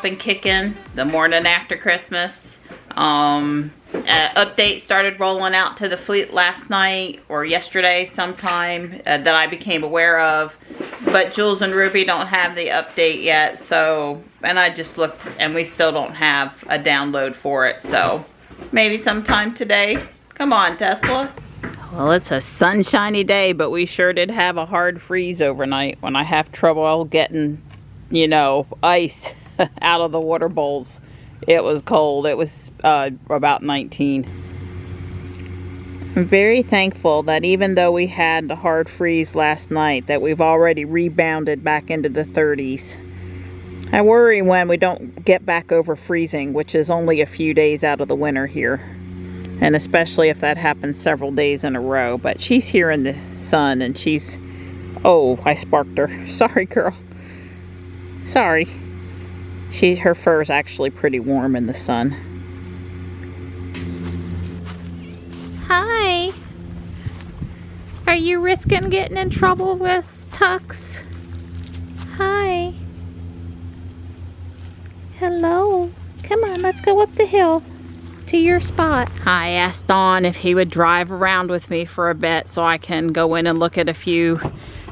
been kicking the morning after Christmas. Update started rolling out to the fleet last night or yesterday sometime that I became aware of. But Jules and Ruby don't have the update yet, so, and I just looked and we still don't have a download for it, so maybe sometime today. Come on, Tesla. Well, it's a sunshiny day, but we sure did have a hard freeze overnight when I have trouble getting, you know, ice out of the water bowls. It was cold. It was about 19. I'm very thankful that even though we had a hard freeze last night, that we've already rebounded back into the 30s. I worry when we don't get back over freezing, which is only a few days out of the winter here. And especially if that happens several days in a row. But she's here in the sun and she's... Oh, I sparked her. Sorry, girl. Sorry. Her fur is actually pretty warm in the sun. Hi. Are you risking getting in trouble with Tux? Hi. Hello. Come on, let's go up the hill to your spot. I asked Don if he would drive around with me for a bit so I can go in and look at a few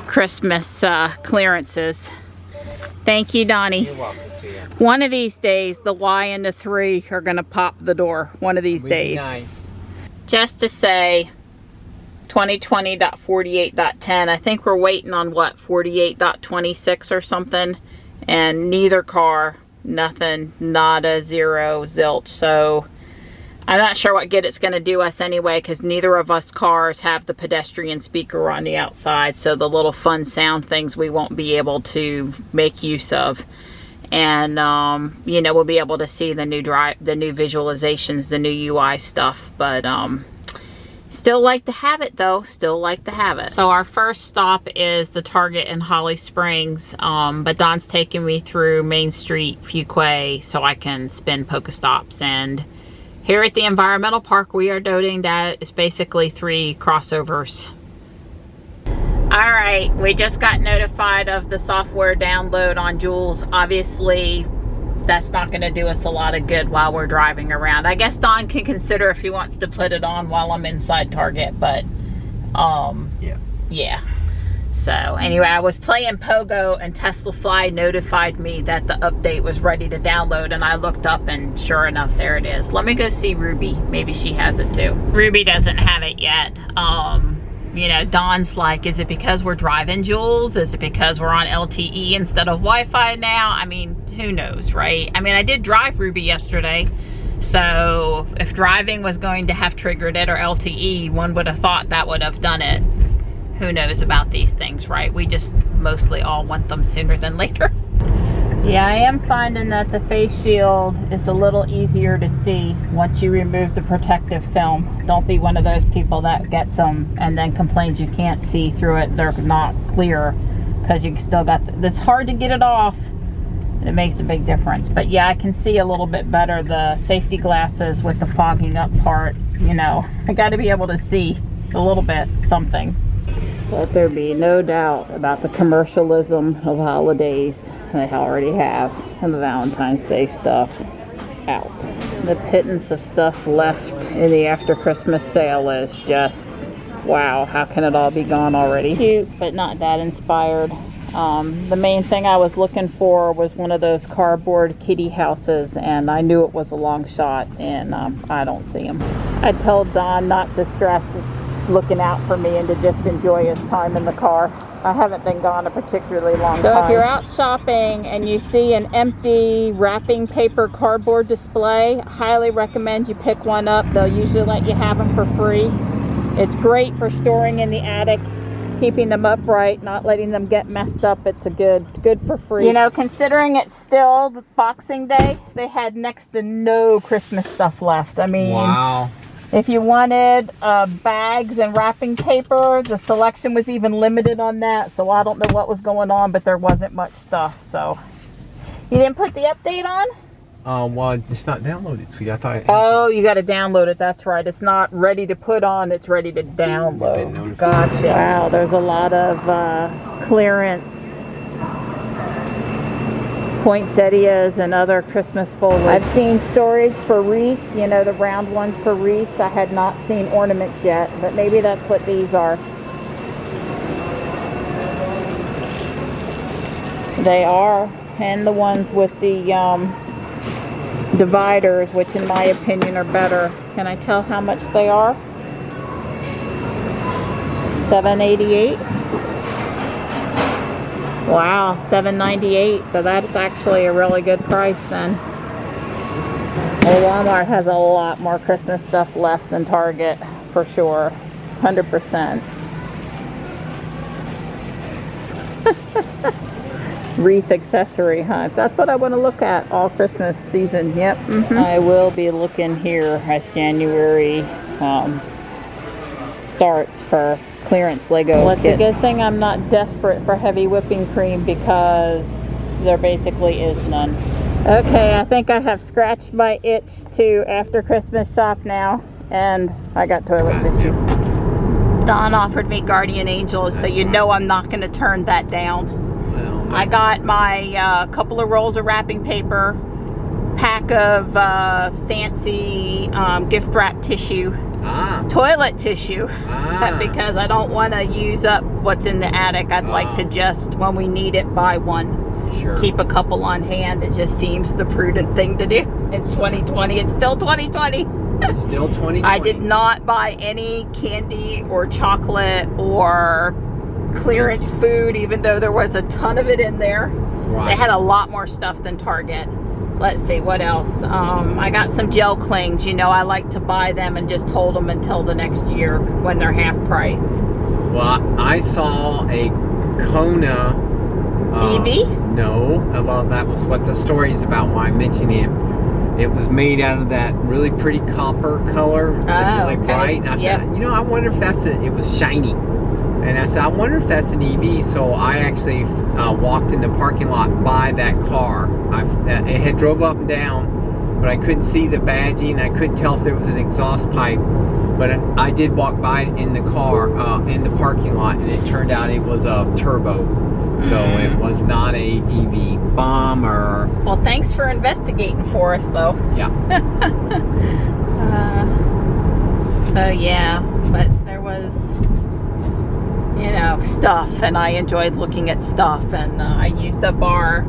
Christmas clearances. Thank you, Donnie. You're welcome, sweetheart. One of these days, the Y and the 3 are going to pop the door. One of these days. Nice. Just to say, 2020.48.10. I think we're waiting on what, 48.26 or something. And neither car, nothing, nada, zero, zilch. So I'm not sure what good it's going to do us anyway, because neither of us cars have the pedestrian speaker on the outside. So the little fun sound things we won't be able to make use of. And, you know, we'll be able to see the new visualizations, the new UI stuff. But still like to have it, though. Still like to have it. So our first stop is the Target in Holly Springs. But Don's taking me through Main Street, Fuquay, so I can spin Pokestops. And here at the environmental park, we are noting that it's basically 3 crossovers. All right, we just got notified of the software download on Jules. Obviously, that's not going to do us a lot of good while we're driving around. I guess Don can consider if he wants to put it on while I'm inside Target, but yeah. So anyway, I was playing Pogo and Tesla Fly notified me that the update was ready to download, and I looked up and sure enough, there it is. Let me go see Ruby. Maybe she has it too. Ruby doesn't have it yet. You know, Don's like, is it because we're driving, Jules? Is it because we're on LTE instead of Wi-Fi now? I mean, who knows, right? I mean, I did drive Ruby yesterday. So if driving was going to have triggered it or LTE, one would have thought that would have done it. Who knows about these things, right? We just mostly all want them sooner than later. Yeah, I am finding that the face shield is a little easier to see once you remove the protective film. Don't be one of those people that gets them and then complains you can't see through it. They're not clear because you still got, it's hard to get it off. It makes a big difference. But yeah, I can see a little bit better the safety glasses with the fogging up part. You know, I got to be able to see a little bit something. Let there be no doubt about the commercialism of holidays. They already have, and the Valentine's Day stuff out. The pittance of stuff left in the after Christmas sale is just, wow, how can it all be gone already? Cute, but not that inspired. The main thing I was looking for was one of those cardboard kitty houses, and I knew it was a long shot, and I don't see them. I told Don not to stress looking out for me and to just enjoy his time in the car. I haven't been gone a particularly long time. So if you're out shopping and you see an empty wrapping paper cardboard display, I highly recommend you pick one up. They'll usually let you have them for free. It's great for storing in the attic, keeping them upright, not letting them get messed up. It's a good for free. You know, considering it's still Boxing Day, they had next to no Christmas stuff left. I mean, wow. If you wanted bags and wrapping paper, the selection was even limited on that. So I don't know what was going on, but there wasn't much stuff. So you didn't put the update on? Well, it's not downloaded, sweetie. I thought. Oh, you got to download it. That's right. It's not ready to put on. It's ready to download. Gotcha. Wow, there's a lot of clearance. poinsettias and other Christmas foliage. I've seen storage for wreaths, you know, the round ones for wreaths. I had not seen ornaments yet, but maybe that's what these are. They are, and the ones with the dividers, which in my opinion are better. Can I tell how much they are? $7.88. Wow, $7.98. So that's actually a really good price then. Well, Walmart has a lot more Christmas stuff left than Target, for sure. 100%. Wreath accessory hunt. That's what I want to look at all Christmas season. Yep. I will be looking here as January starts for clearance Lego kits. It's a good thing I'm not desperate for heavy whipping cream because there basically is none. Okay, I think I have scratched my itch to after Christmas shop now, and I got toilet tissue. Don offered me Guardian Angels, so you know I'm not going to turn that down. I got my couple of rolls of wrapping paper, pack of fancy gift wrap tissue, toilet tissue, because I don't want to use up what's in the attic. I'd like to just, when we need it, buy one. Sure. Keep a couple on hand. It just seems the prudent thing to do in 2020. It's still 2020. It's still 2020. I did not buy any candy or chocolate or clearance food, even though there was a ton of it in there. Right. They had a lot more stuff than Target. Let's see, what else? I got some gel clings. You know, I like to buy them and just hold them until the next year when they're half price. Well, I saw a Kona Evie? No, well, that was what the story is about, why I'm mentioning it. It was made out of that really pretty copper color, really bright. And I said, you know, I wonder if that's it was shiny. And I said, I wonder if that's an EV. So I actually walked in the parking lot by that car. It had drove up and down, but I couldn't see the badging. I couldn't tell if there was an exhaust pipe. But I did walk by in the car, in the parking lot, and it turned out it was a turbo. So it was not a EV bomb or... Well, thanks for investigating for us, though. Yeah. So, yeah, but there was, you know, stuff, and I enjoyed looking at stuff, and I used up our...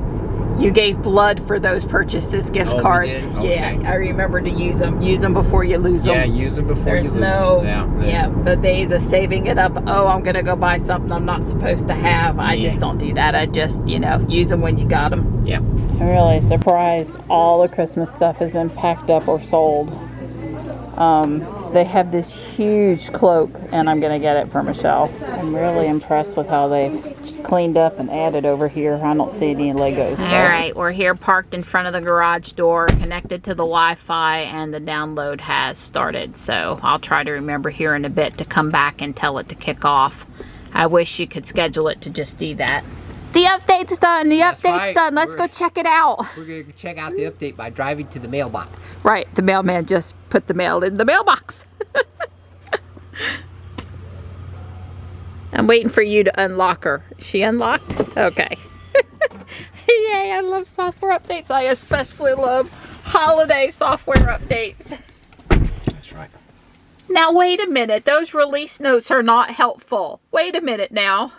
You gave blood for those purchases, gift cards. Okay. Yeah, I remember to use them. Use them before you lose them. Yeah, use them before you lose them. Yeah, the days of saving it up. Oh, I'm going to go buy something I'm not supposed to have. I just don't do that. I just, you know, use them when you got them. Yeah. I'm really surprised all the Christmas stuff has been packed up or sold. They have this huge cloak, and I'm going to get it for Michelle. I'm really impressed with how they cleaned up and added over here. I don't see any Legos. All right, we're here parked in front of the garage door, connected to the Wi-Fi, and the download has started. So I'll try to remember here in a bit to come back and tell it to kick off. I wish you could schedule it to just do that. The update's done. The update's done. Let's go check it out. We're going to check out the update by driving to the mailbox. Right. The mailman just put the mail in the mailbox. I'm waiting for you to unlock her. Is she unlocked? Okay. Yay, I love software updates. I especially love holiday software updates. That's right. Now, wait a minute. Those release notes are not helpful. Wait a minute now.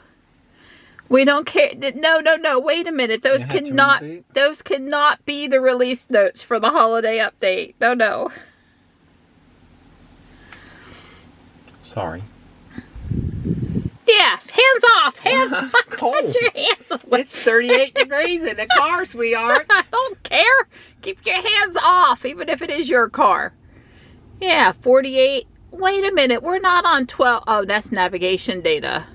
We don't care. No. Wait a minute. Those cannot be the release notes for the holiday update. No. Sorry. Yeah, hands off. Hands off. Cold. Get your hands off. It's 38 degrees in the car, sweetheart. I don't care. Keep your hands off, even if it is your car. Yeah, 48. Wait a minute. We're not on 12. Oh, that's navigation data.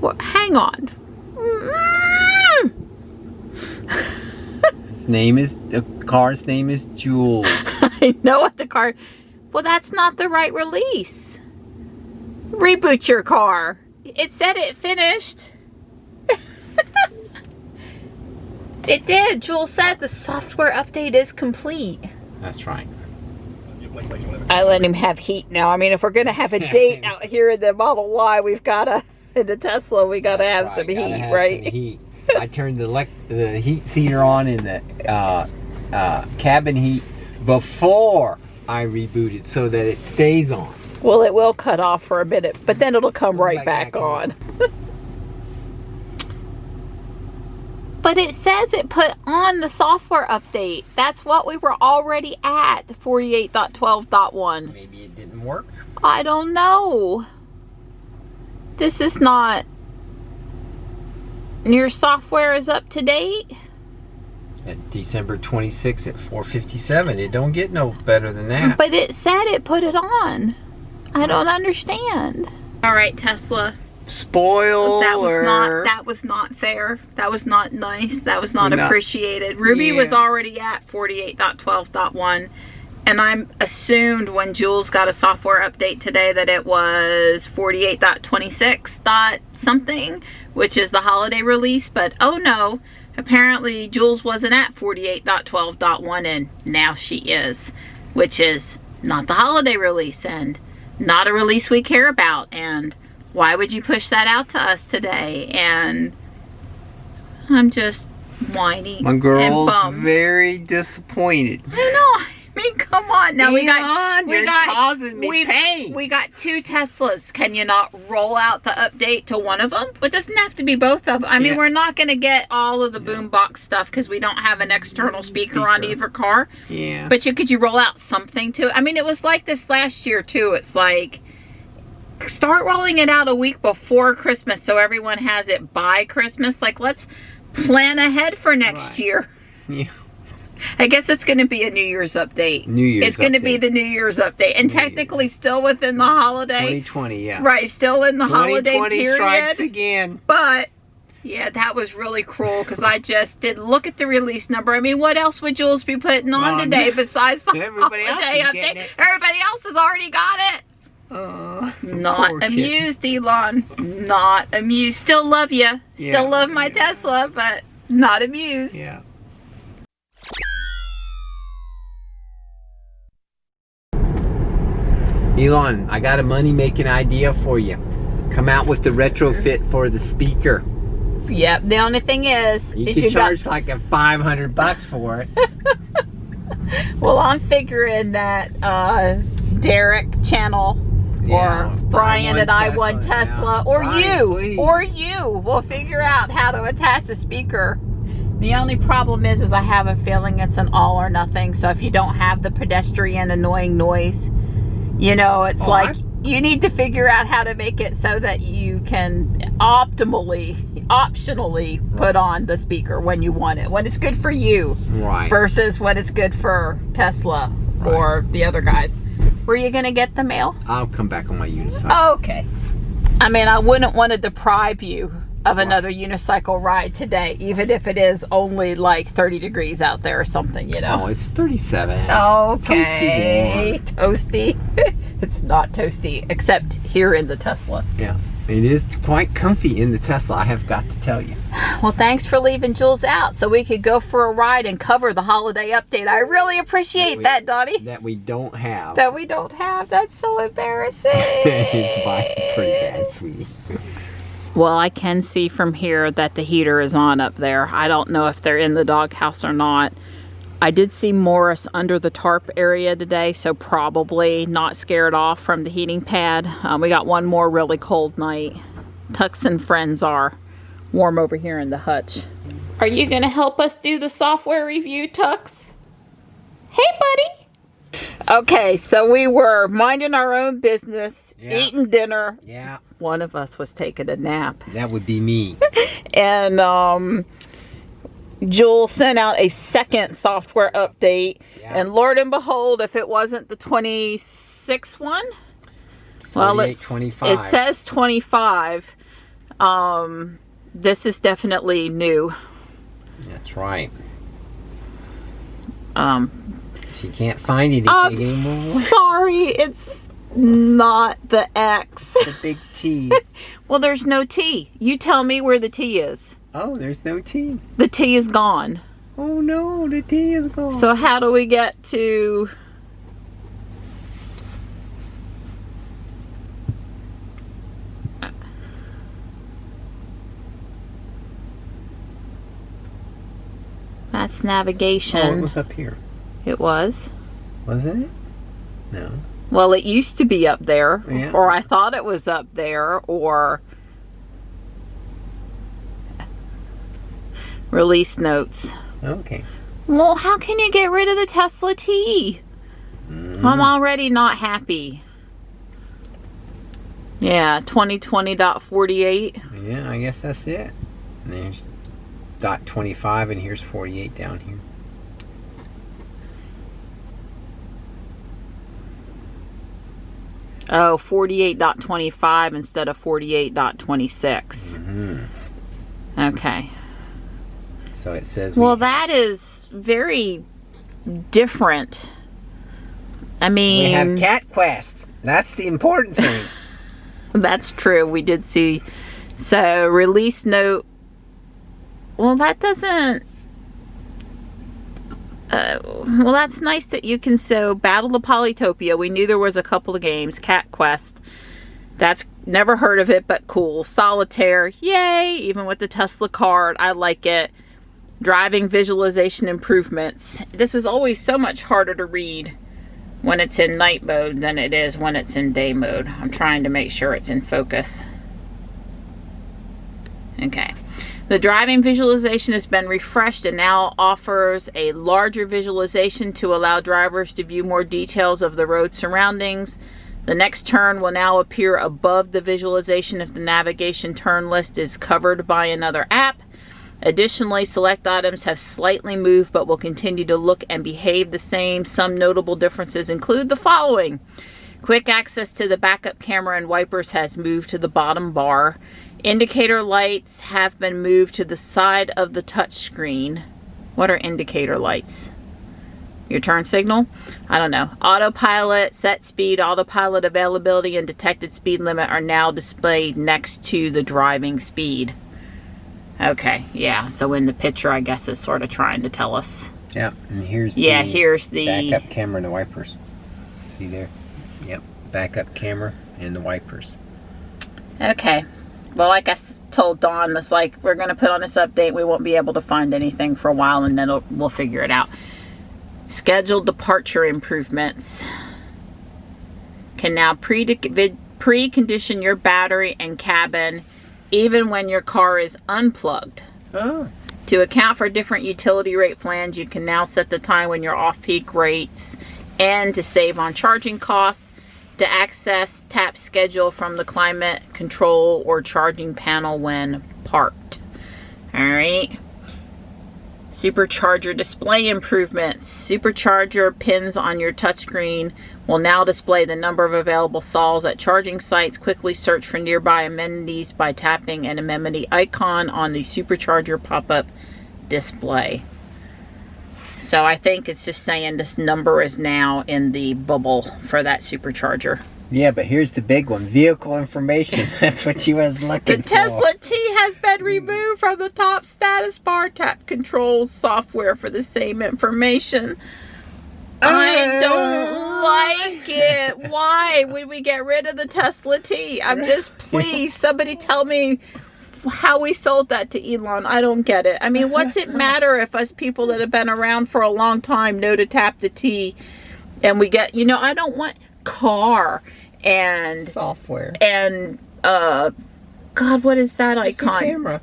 Well, hang on. The car's name is Jules. I know what the car... Well, that's not the right release. Reboot your car. It said it finished. It did. Jules said the software update is complete. That's right. I let him have heat now. I mean, if we're going to have a date out here in the Model Y, we've got to... In the Tesla, we got to have some heat, right? I turned the heat seater on in the cabin heat before I rebooted so that it stays on. Well, it will cut off for a minute, but then it'll come right back on. But it says it put on the software update. That's what we were already at, 48.12.1. Maybe it didn't work. I don't know. This is not... Your software is up to date? At December 26th at 4:57. It don't get no better than that. But it said it put it on. I don't understand. All right, Tesla. Spoiler. That was not fair. That was not nice. That was not appreciated. Ruby was already at 48.12.1, and I'm assumed when Jules got a software update today that it was 48.26 something, which is the holiday release. But oh no, apparently Jules wasn't at 48.12.1, and now she is, which is not the holiday release and not a release we care about. And why would you push that out to us today? And I'm just whiny. My girl's very disappointed. I know. I mean, come on. Now causing me pain. We got 2 Teslas. Can you not roll out the update to one of them? It doesn't have to be both of them. I mean, we're not going to get all of the boombox stuff because we don't have an external speaker on either car. Yeah. But could you roll out something too? I mean, it was like this last year too. It's like, start rolling it out a week before Christmas so everyone has it by Christmas. Like, let's plan ahead for next year. Yeah. I guess it's going to be a New Year's update. It's going to be the New Year's update. And technically still within the holiday. 2020, yeah. Right, still in the holiday period. 2020 strikes again. But, yeah, that was really cruel because I just didn't look at the release number. I mean, what else would Jules be putting on today besides the holiday update? Everybody else has already got it. Not amused, Elon. Not amused. Still love you. Still love my Tesla, but not amused. Yeah. Elon, I got a money-making idea for you. Come out with the retrofit for the speaker. Yep. The only thing is, you can charge like a $500 for it. Well, I'm figuring that Derek Channel or Brian at I1 Tesla, or you will figure out how to attach a speaker. The only problem is I have a feeling it's an all or nothing. So if you don't have the pedestrian annoying noise, you know, it's you need to figure out how to make it so that you can optionally put on the speaker when you want it, when it's good for you, versus when it's good for Tesla or the other guys. Were you gonna get the mail? I'll come back on my unicycle. Okay. I mean, I wouldn't want to deprive you of another unicycle ride today, even if it is only like 30 degrees out there or something, you know. Oh, it's 37. Okay. Toasty. It's not toasty, except here in the Tesla. Yeah, it is quite comfy in the Tesla, I have got to tell you. Well, thanks for leaving Jules out so we could go for a ride and cover the holiday update. I really appreciate that, Donnie. That we don't have. That we don't have. That's so embarrassing. It's pretty bad, sweetie. Well, I can see from here that the heater is on up there. I don't know if they're in the doghouse or not. I did see Morris under the tarp area today, so probably not scared off from the heating pad. We got one more really cold night. Tux and friends are warm over here in the hutch. Are you going to help us do the software review, Tux? Hey, buddy. Okay, so we were minding our own business, eating dinner. Yeah. One of us was taking a nap. That would be me. And Jules sent out a second software update, and Lord and behold, if it wasn't the 26 one, well, it says 25. This is definitely new. That's right. She can't find anything anymore. Sorry, it's not the X. The big T. Well, there's no T. You tell me where the T is. Oh, there's no T. The T is gone. Oh no, the T is gone. So how do we get to... That's navigation. Oh, it was up here. It was. Wasn't it? No. Well, it used to be up there. Yeah. Or I thought it was up there. Or release notes. Okay. Well, how can you get rid of the Tesla T? I'm already not happy. Yeah, 2020.48. Yeah, I guess that's it. And there's .25 and here's 48 down here. Oh, 48.25 instead of 48.26. Okay. So it says. Well, that is very different. I mean, we have Cat Quest. That's the important thing. That's true. We did see. So release note. Well, that doesn't. Well, that's nice that you can. So Battle of Polytopia. We knew there was a couple of games. Cat Quest. That's never heard of it, but cool. Solitaire. Yay! Even with the Tesla card, I like it. Driving visualization improvements. This is always so much harder to read when it's in night mode than it is when it's in day mode. I'm trying to make sure it's in focus. Okay. The driving visualization has been refreshed and now offers a larger visualization to allow drivers to view more details of the road surroundings. The next turn will now appear above the visualization if the navigation turn list is covered by another app. Additionally, select items have slightly moved but will continue to look and behave the same. Some notable differences include the following. Quick access to the backup camera and wipers has moved to the bottom bar. Indicator lights have been moved to the side of the touch screen. What are indicator lights? Your turn signal? I don't know. Autopilot, set speed, autopilot availability, and detected speed limit are now displayed next to the driving speed. Okay, yeah, so in the picture, I guess, is sort of trying to tell us. Yep, and here's here's the backup camera and the wipers. See there? Yep, backup camera and the wipers. Okay, well, like I told Dawn, it's like we're going to put on this update. We won't be able to find anything for a while, and then we'll figure it out. Scheduled departure improvements. Can now pre-condition your battery and cabin even when your car is unplugged. Oh. To account for different utility rate plans, you can now set the time when you're off-peak rates and to save on charging costs. To access, tap schedule from the climate control or charging panel when parked. All right. Supercharger display improvements. Supercharger pins on your touchscreen will now display the number of available stalls at charging sites. Quickly search for nearby amenities by tapping an amenity icon on the supercharger pop-up display. So I think it's just saying this number is now in the bubble for that supercharger. Yeah, but here's the big one. Vehicle information. That's what she was looking for. The Tesla T has been removed from the top status bar. Tap controls software for the same information. I don't like it. Why would we get rid of the Tesla T? I'm just, please, somebody tell me how we sold that to Elon. I don't get it. I mean, what's it matter if us people that have been around for a long time know to tap the T and we get, you know, I don't want car and software and God, what is that icon? That's the camera.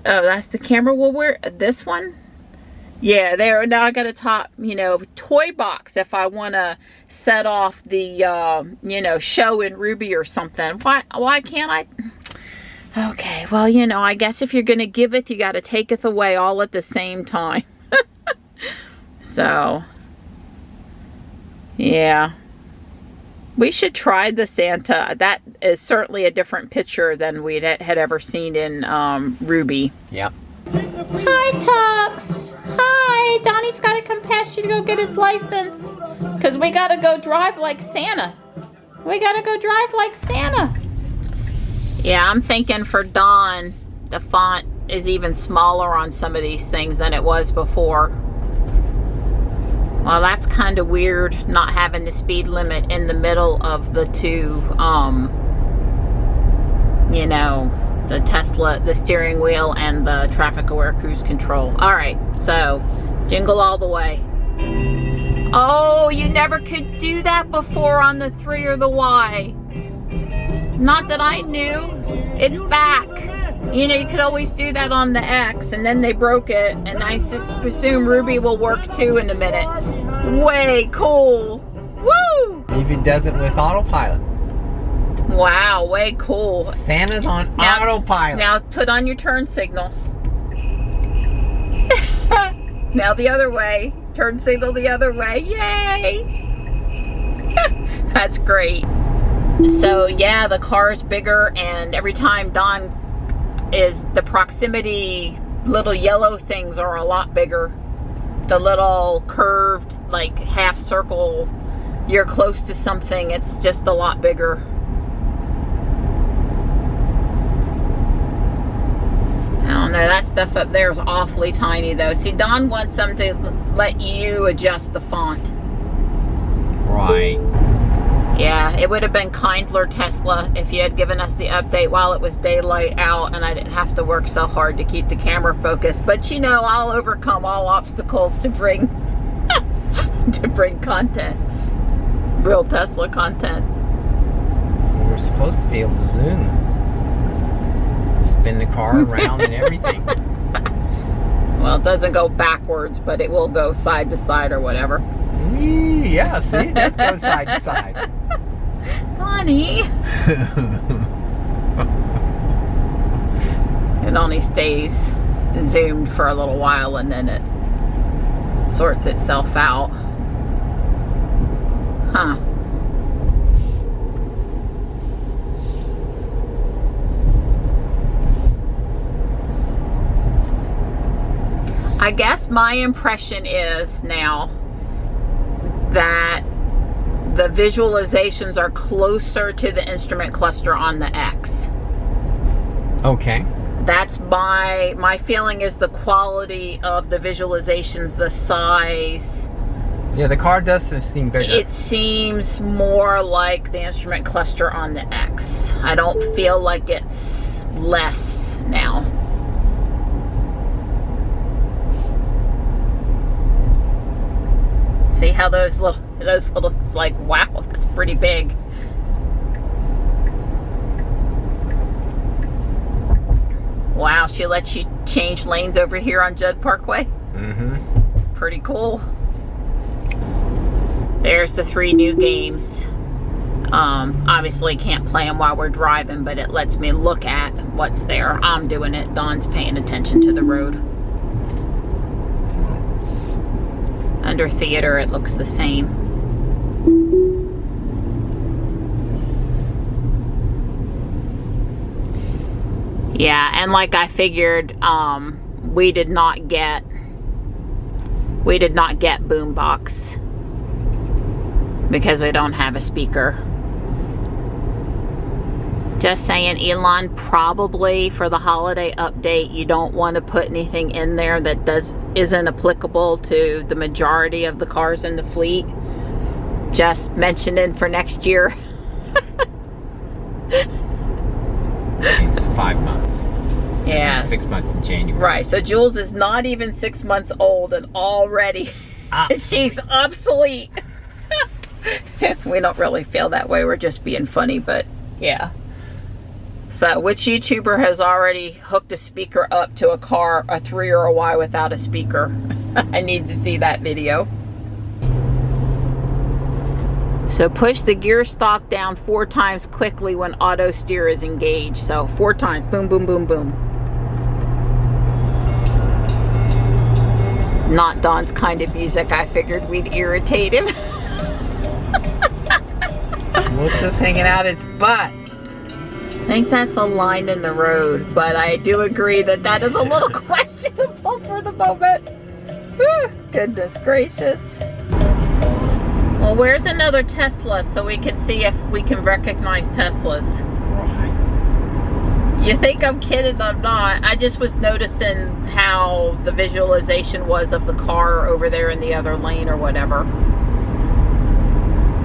Oh, that's the camera. Well, where this one? Yeah, there. Now I got a top, you know, toy box if I want to set off the you know, show in Ruby or something. Why can't I? Okay, well, you know, I guess if you're going to give it, you got to take it away all at the same time. So, yeah. We should try the Santa. That is certainly a different picture than we had ever seen in Ruby. Yep. Hi, Tux. Hi. Donnie's got to come past you to go get his license. Because we got to go drive like Santa. We got to go drive like Santa. Yeah, I'm thinking for Dawn, the font is even smaller on some of these things than it was before. Well, that's kind of weird, not having the speed limit in the middle of the two, you know, the Tesla, the steering wheel and the traffic aware cruise control. All right, so Jingle all the way. Oh, you never could do that before on the 3 or the Y. Not that I knew. It's back. You know, you could always do that on the X, and then they broke it, and I just presume Ruby will work too in a minute. Way cool. Woo! Even does it with autopilot. Wow, way cool. Santa's on autopilot. Now put on your turn signal. Now the other way. Turn signal the other way. Yay! That's great. So yeah, the car is bigger, and every time Dawn is, the proximity little yellow things are a lot bigger. The little curved, like half circle, you're close to something, it's just a lot bigger. I don't know, that stuff up there is awfully tiny though. See, Dawn wants them to let you adjust the font. Right. Yeah, it would have been kindler, Tesla, if you had given us the update while it was daylight out and I didn't have to work so hard to keep the camera focused. But you know, I'll overcome all obstacles to bring to bring content. Real Tesla content. We're supposed to be able to zoom. Spin the car around and everything. Well, it doesn't go backwards, but it will go side to side or whatever. Yeah, see, it does go side to side. Donnie! It only stays zoomed for a little while and then it sorts itself out. Huh. I guess my impression is now that the visualizations are closer to the instrument cluster on the X. Okay. That's my feeling, is the quality of the visualizations, the size. Yeah, the car does seem bigger. It seems more like the instrument cluster on the X. I don't feel like it's less now. See how those little, it's like, wow, that's pretty big. Wow, she lets you change lanes over here on Judd Parkway. Mm-hmm. Pretty cool. There's the 3 new games. Obviously can't play them while we're driving, but it lets me look at what's there. I'm doing it. Dawn's paying attention to the road. Under theater, it looks the same. Yeah, and like I figured, we did not get boombox because we don't have a speaker. Just saying, Elon, probably for the holiday update, you don't want to put anything in there that isn't applicable to the majority of the cars in the fleet. Just mentioning for next year. It's 5 months. Yeah. 6 months in January. Right, so Jules is not even 6 months old and already she's obsolete. We don't really feel that way, we're just being funny, but yeah. So, which YouTuber has already hooked a speaker up to a car, a 3 or a Y without a speaker? I need to see that video. So push the gear stalk down 4 times quickly when auto steer is engaged. So 4 times, boom, boom, boom, boom. Not Dawn's kind of music. I figured we'd irritate him. Well, it's just hanging out its butt. I think that's a line in the road, but I do agree that that is a little questionable for the moment. Whew, goodness gracious. Well, where's another Tesla so we can see if we can recognize Teslas? You think I'm kidding? I'm not. I just was noticing how the visualization was of the car over there in the other lane or whatever.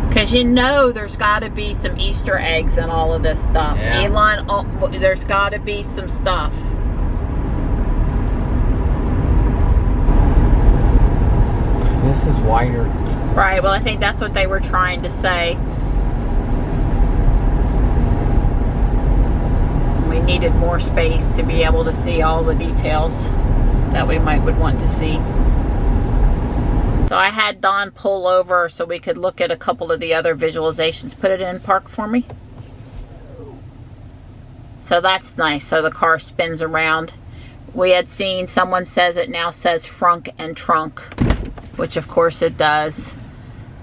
Because you know there's got to be some Easter eggs in all of this stuff. Yeah. Elon, oh, there's got to be some stuff. this is wider. Right, well I think that's what they were trying to say. We needed more space to be able to see all the details that we would want to see. So I had Don pull over so we could look at a couple of the other visualizations. Put it in park for me. So that's nice. So the car spins around. We had seen, someone says it now says frunk and trunk, which of course it does.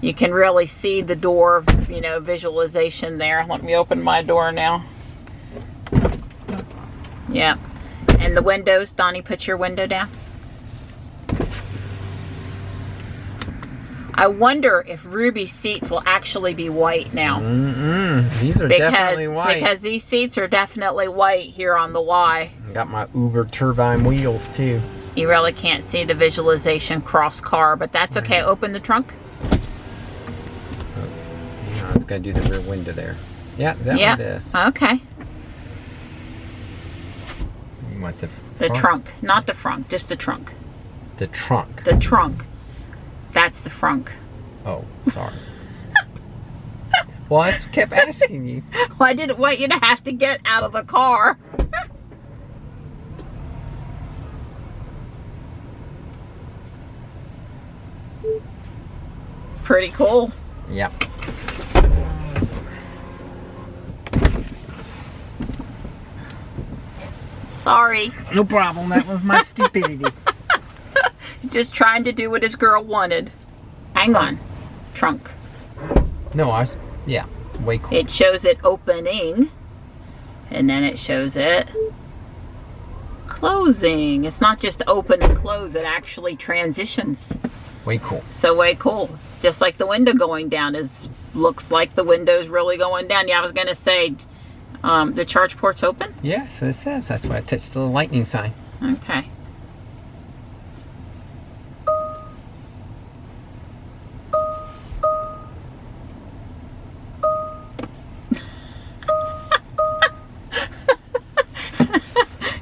You can really see the door, you know, visualization there. Let me open my door now. Yeah. And the windows, Donnie, put your window down. I wonder if Ruby's seats will actually be white now. These are definitely white. Because these seats are definitely white here on the Y. Got my Uber turbine wheels too. You really can't see the visualization cross car, but that's okay. Open the trunk. Oh, yeah, it's got to do the rear window there. Yeah, that one is. Okay. You want the trunk, not the frunk, just the trunk. The trunk. The trunk. That's the frunk. Oh, sorry. Well, I kept asking you. Well, I didn't want you to have to get out of the car. Pretty cool. Yep. Sorry. No problem. That was my stupidity. Just trying to do what his girl wanted. Hang on. Trunk. No, yeah, way cool. It shows it opening, and then it shows it closing. It's not just open and close, it actually transitions. Way cool. So way cool. Just like the window going down looks like the window's really going down. Yeah, I was gonna say, the charge port's open? Yes, it says. That's why I touched the lightning sign. Okay.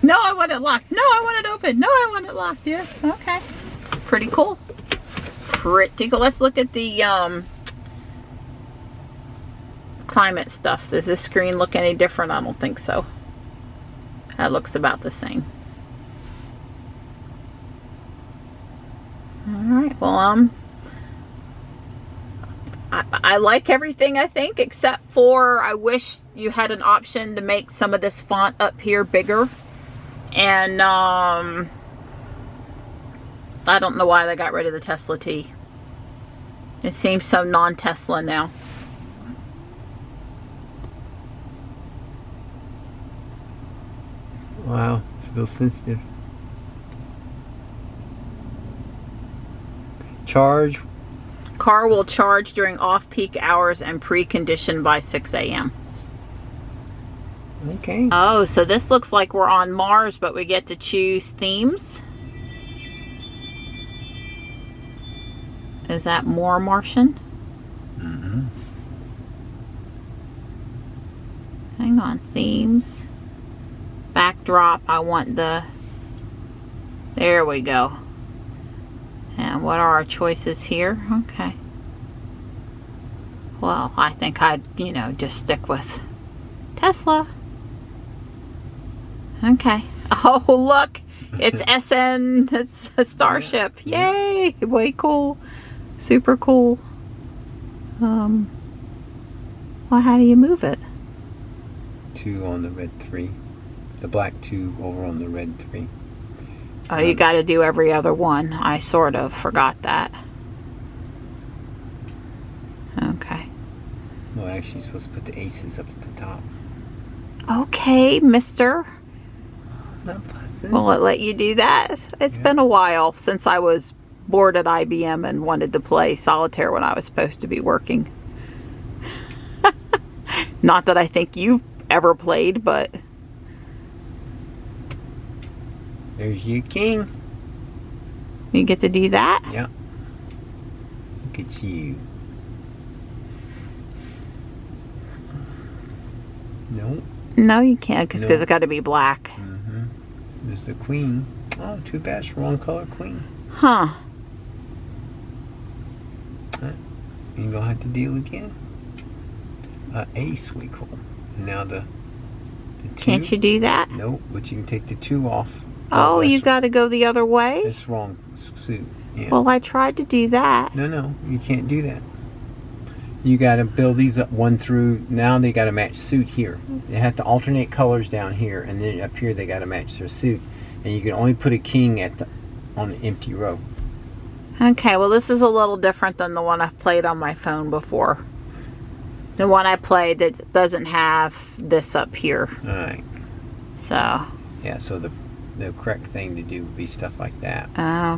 No, I want it locked. No, I want it open. No, I want it locked. Yeah, okay. Pretty cool. Pretty cool. Let's look at the climate stuff. Does this screen look any different? I don't think so. That looks about the same. Alright, well, I like everything, I think, except for I wish you had an option to make some of this font up here bigger. And I don't know why they got rid of the Tesla T. It seems so non-Tesla now. Wow, it's real sensitive. Charge. Car will charge during off-peak hours and preconditioned by 6 a.m. Okay. Oh, so this looks like we're on Mars, but we get to choose themes. Is that more Martian? Mm-hmm. Hang on, themes. Backdrop, I want the... There we go. And what are our choices here? Okay. Well, I think I'd, you know, just stick with Tesla. Okay. Oh, look. It's SN. It's a starship. Yay. Way cool. Super cool. Well, how do you move it? 2 on the red 3. The black 2 over on the red 3. Oh, you got to do every other one. I sort of forgot that. Okay. Well, actually, you're supposed to put the aces up at the top. Okay, mister. Not fussing. Will it let you do that? It's been a while since I was bored at IBM and wanted to play solitaire when I was supposed to be working. Not that I think you've ever played, but... There's your king. You get to do that? Yep. Look at you. Nope. No, you can't, because it's got to be black. Mm-hmm. There's the queen. Oh, too bad it's wrong color queen. Huh. you're gonna have to deal again. A squeak hole. Now the 2. Can't you do that? Nope, but you can take the 2 off. Oh, you got to go the other way? That's wrong suit. Yeah. Well, I tried to do that. No, you can't do that. You got to build these up 1 through. Now they got to match suit here. They have to alternate colors down here, and then up here they got to match their suit. And you can only put a king on the empty row. Okay, well this is a little different than the one I've played on my phone before. The one I played that doesn't have this up here. All right. So. Yeah. So the correct thing to do would be stuff like that.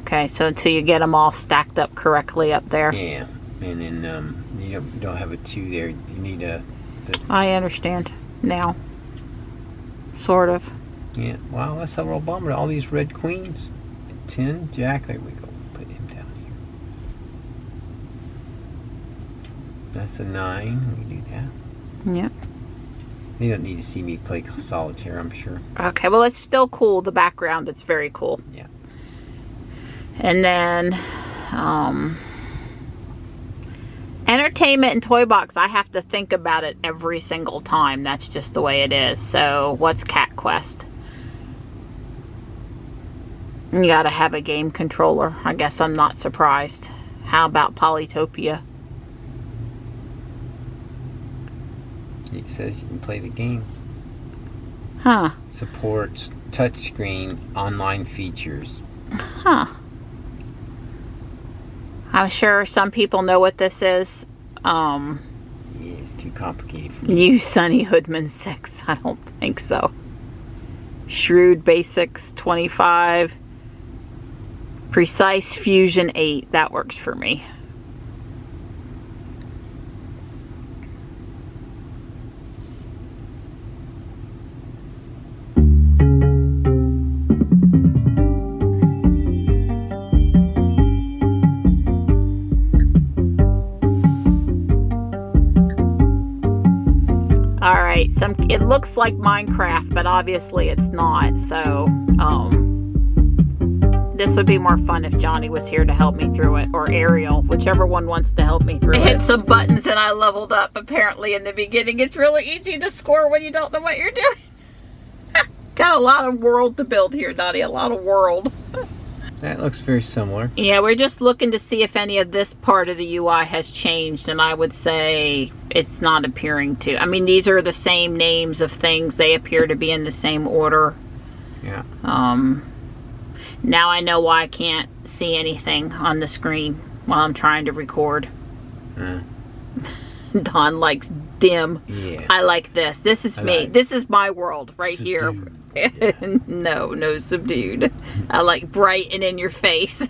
Okay, so until you get them all stacked up correctly up there. Yeah, and then you don't have a 2 there. You need this. I understand now. Sort of. Yeah. Wow, that's a real bummer. All these red queens. 10 jack. There we go. Put him down here. That's a 9. We do that. Yep. You don't need to see me play solitaire, I'm sure. Okay, well it's still cool. The background, it's very cool. Yeah. And then, entertainment and toy box, I have to think about it every single time. That's just the way it is. So, what's Cat Quest? You gotta have a game controller. I guess I'm not surprised. How about Polytopia? It says you can play the game. Huh. Supports touchscreen online features. Huh. I'm sure some people know what this is. Yeah, it's too complicated for me. You Sonny Hoodman 6. I don't think so. Shrewd Basics 25. Precise Fusion 8. That works for me. Alright, it looks like Minecraft, but obviously it's not, so this would be more fun if Johnny was here to help me through it, or Ariel, whichever one wants to help me through it. I hit some buttons and I leveled up apparently in the beginning. It's really easy to score when you don't know what you're doing. Got a lot of world to build here, Donnie, a lot of world. That looks very similar. Yeah, we're just looking to see if any of this part of the UI has changed, and I would say it's not appearing to. I mean, these are the same names of things. They appear to be in the same order. Yeah. Now I know why I can't see anything on the screen while I'm trying to record. Don likes dim. Yeah. I like this. This is me. This is my world right here. No, subdued. I like bright and in your face.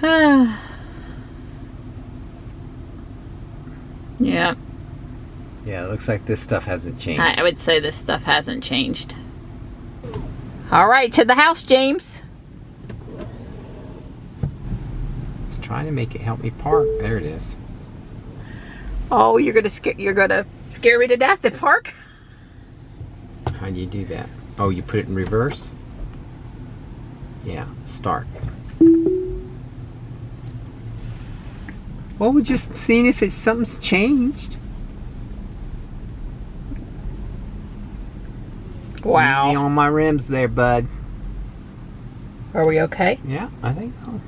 Yeah. Yeah, it looks like this stuff hasn't changed. I would say this stuff hasn't changed. All right, to the house, James. Just trying to make it help me park. There it is. Oh, you're gonna scare me to death at park? How do you do that? Oh, you put it in reverse? Yeah, start. Well, we're just seeing if something's changed. Wow. Easy on my rims there, bud. Are we okay? Yeah, I think so.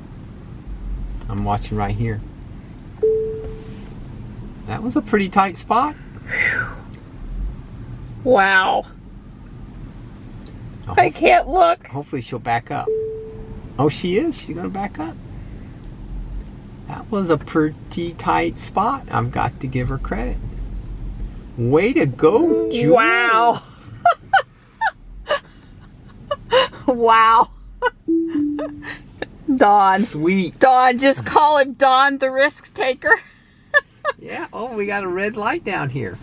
I'm watching right here. That was a pretty tight spot. Wow. I can't look. Hopefully she'll back up. Oh, she is. She's going to back up. That was a pretty tight spot. I've got to give her credit. Way to go, Jules. Wow. Wow. Don. Sweet. Don, just call him Don the risk taker. Yeah. Oh, we got a red light down here.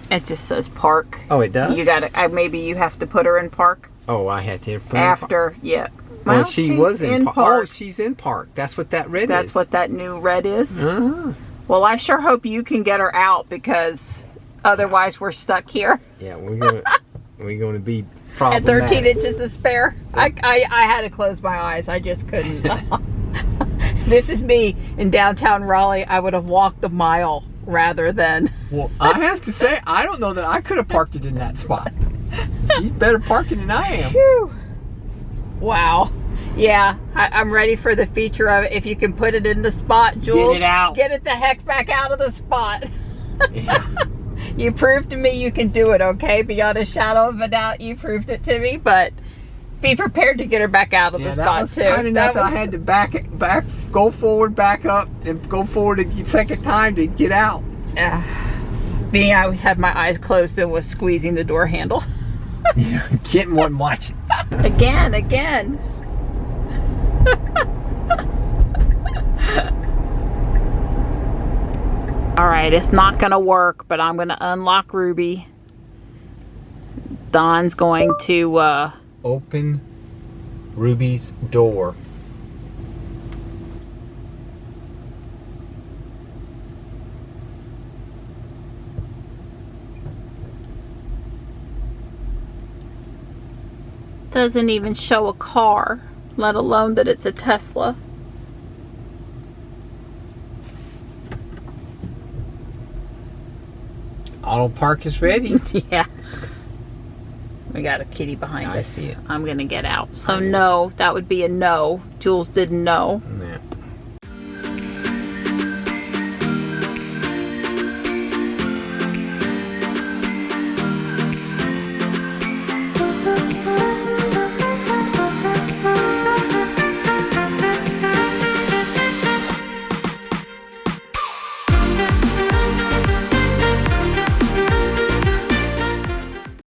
It just says park. Oh, it does? You got to, maybe you have to put her in park. Oh, I had to put After, yeah. Well, she was in park. Oh, she's in park. That's what that red is. That's what that new red is? Uh-huh. Well, I sure hope you can get her out, because otherwise we're stuck here. Yeah, we're going to be problematic. At 13 inches to spare. I had to close my eyes. I just couldn't. This is me in downtown Raleigh. I would have walked a mile rather than... Well, I have to say, I don't know that I could have parked it in that spot. She's better parking than I am. Whew. Wow. Yeah, I'm ready for the feature of it. If you can put it in the spot, Jules, get it out. Get it the heck back out of the spot. Yeah. You proved to me you can do it, okay? Beyond a shadow of a doubt, you proved it to me, but be prepared to get her back out of the spot, too. Kind enough I had to back, go forward, back up, and go forward a second time to get out. Me, I had my eyes closed and was squeezing the door handle. Yeah, Kitten wasn't watching. Again. All right, it's not gonna work, but I'm gonna unlock Ruby. Don's going to open Ruby's door. Doesn't even show a car, let alone that it's a Tesla. Auto park is ready. Yeah. We got a kitty behind us. I see it. I'm gonna get out. So no, that would be a no. Jules didn't know.